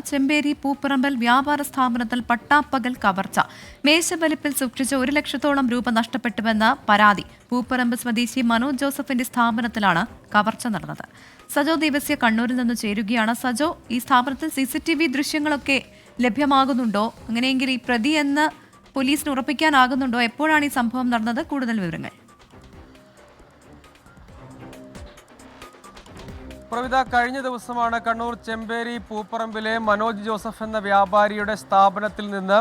ചെമ്പേരി പൂപ്പറമ്പൽ വ്യാപാര സ്ഥാപനത്തിൽ പട്ടാപ്പകൽ കവർച്ച. മേശവലിപ്പിൽ സൂക്ഷിച്ച 1 ലക്ഷത്തോളം രൂപ നഷ്ടപ്പെട്ടുവെന്ന് പരാതി. പൂപ്പറമ്പ് സ്വദേശി മനോജ് ജോസഫിന്റെ സ്ഥാപനത്തിലാണ് കവർച്ച നടന്നത്. സജോ ദിവസ്യ കണ്ണൂരിൽ നിന്ന് ചേരുകയാണ്. സജോ, ഈ സ്ഥാപനത്തിൽ CCTV ദൃശ്യങ്ങളൊക്കെ ലഭ്യമാകുന്നുണ്ടോ? അങ്ങനെയെങ്കിൽ ഈ പ്രതി എന്ന് പോലീസിന് ഉറപ്പിക്കാനാകുന്നുണ്ടോ? എപ്പോഴാണ് ഈ സംഭവം നടന്നത്? കൂടുതൽ വിവരങ്ങൾ. പ്രവിത, കഴിഞ്ഞ ദിവസമാണ് കണ്ണൂർ ചെമ്പേരി പൂപ്പറമ്പിലെ മനോജ് ജോസഫ് എന്ന വ്യാപാരിയുടെ സ്ഥാപനത്തിൽ നിന്ന്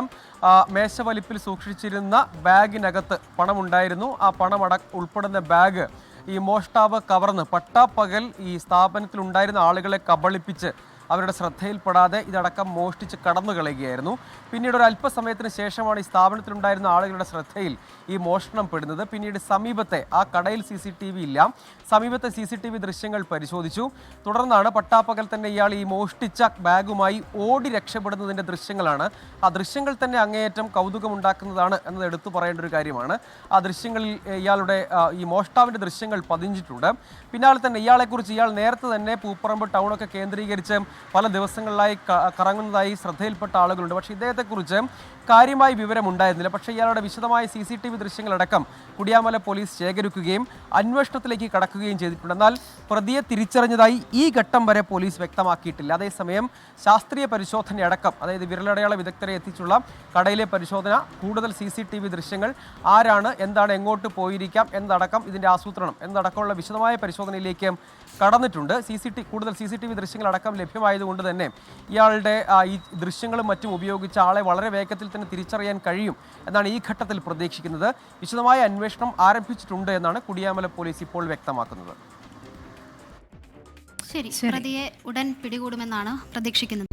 മേശവലിപ്പിൽ സൂക്ഷിച്ചിരുന്ന ബാഗിനകത്ത് പണമുണ്ടായിരുന്നു. ആ പണം ഉൾപ്പെടുന്ന ബാഗ് ഈ മോഷ്ടാവ് കവർന്ന് പട്ടാപ്പകൽ ഈ സ്ഥാപനത്തിലുണ്ടായിരുന്ന ആളുകളെ കബളിപ്പിച്ച് അവരുടെ ശ്രദ്ധയിൽപ്പെടാതെ ഇതടക്കം മോഷ്ടിച്ച് കടന്നു കളയുകയായിരുന്നു. പിന്നീട് ഒരു അല്പസമയത്തിന് ശേഷമാണ് ഈ സ്ഥാപനത്തിലുണ്ടായിരുന്ന ആളുകളുടെ ശ്രദ്ധയിൽ ഈ മോഷണം പെടുന്നത്. പിന്നീട് സമീപത്തെ ആ കടയിൽ CCTV ഇല്ല. സമീപത്തെ CCTV ദൃശ്യങ്ങൾ പരിശോധിച്ചു. തുടർന്നാണ് പട്ടാപ്പകൽ തന്നെ ഇയാൾ ഈ മോഷ്ടിച്ച ബാഗുമായി ഓടി രക്ഷപ്പെടുന്നതിൻ്റെ ദൃശ്യങ്ങളാണ്. ആ ദൃശ്യങ്ങൾ തന്നെ അങ്ങേയറ്റം കൗതുകമുണ്ടാക്കുന്നതാണ് എന്നത് എടുത്തു പറയേണ്ട ഒരു കാര്യമാണ്. ആ ദൃശ്യങ്ങളിൽ ഇയാളുടെ ഈ മോഷ്ടാവിൻ്റെ ദൃശ്യങ്ങൾ പതിഞ്ഞിട്ടുണ്ട്. പിന്നാലെ തന്നെ ഇയാൾ നേരത്തെ തന്നെ പൂപ്പറമ്പ് ടൗണൊക്കെ കേന്ദ്രീകരിച്ച് പല ദിവസങ്ങളിലായി കറങ്ങുന്നതായി ശ്രദ്ധയിൽപ്പെട്ട ആളുകളുണ്ട്. പക്ഷേ ഇദ്ദേഹത്തെക്കുറിച്ച് കാര്യമായി വിവരമുണ്ടായിരുന്നില്ല. പക്ഷേ ഇയാളുടെ വിശദമായ CCTV ദൃശ്യങ്ങളടക്കം കുടിയാമല പോലീസ് ശേഖരിക്കുകയും അന്വേഷണത്തിലേക്ക് കടക്കുകയും ചെയ്തിട്ടുണ്ട്. എന്നാൽ പ്രതിയെ തിരിച്ചറിഞ്ഞതായി ഈ ഘട്ടം വരെ പോലീസ് വ്യക്തമാക്കിയിട്ടില്ല. അതേസമയം ശാസ്ത്രീയ പരിശോധനയടക്കം, അതായത് വിരലടയാള വിദഗ്ധരെ എത്തിച്ചുള്ള കടയിലെ പരിശോധന, കൂടുതൽ CCTV ദൃശ്യങ്ങൾ, ആരാണ്, എന്താണ്, എങ്ങോട്ട് പോയിരിക്കാം എന്നതടക്കം, ഇതിൻ്റെ ആസൂത്രണം എന്നതടക്കമുള്ള വിശദമായ പരിശോധനയിലേക്ക് കടന്നിട്ടുണ്ട്. കൂടുതൽ CCTV ദൃശ്യങ്ങളടക്കം ലഭ്യമായതുകൊണ്ട് തന്നെ ഇയാളുടെ ഈ ദൃശ്യങ്ങളും മറ്റും ഉപയോഗിച്ച് ആളെ വളരെ വേഗത്തിൽ തന്നെ തിരിച്ചറിയാൻ കഴിയും എന്നാണ് ഈ ഘട്ടത്തിൽ പ്രതീക്ഷിക്കുന്നത്. വിശദമായ അന്വേഷണം ആരംഭിച്ചിട്ടുണ്ട് എന്നാണ് കുടിയാമല പോലീസ് ഇപ്പോൾ വ്യക്തമാക്കുന്നത്. ശരി, പ്രതിയെ ഉടൻ പിടികൂടുമെന്നാണ് പ്രതീക്ഷിക്കുന്നത്.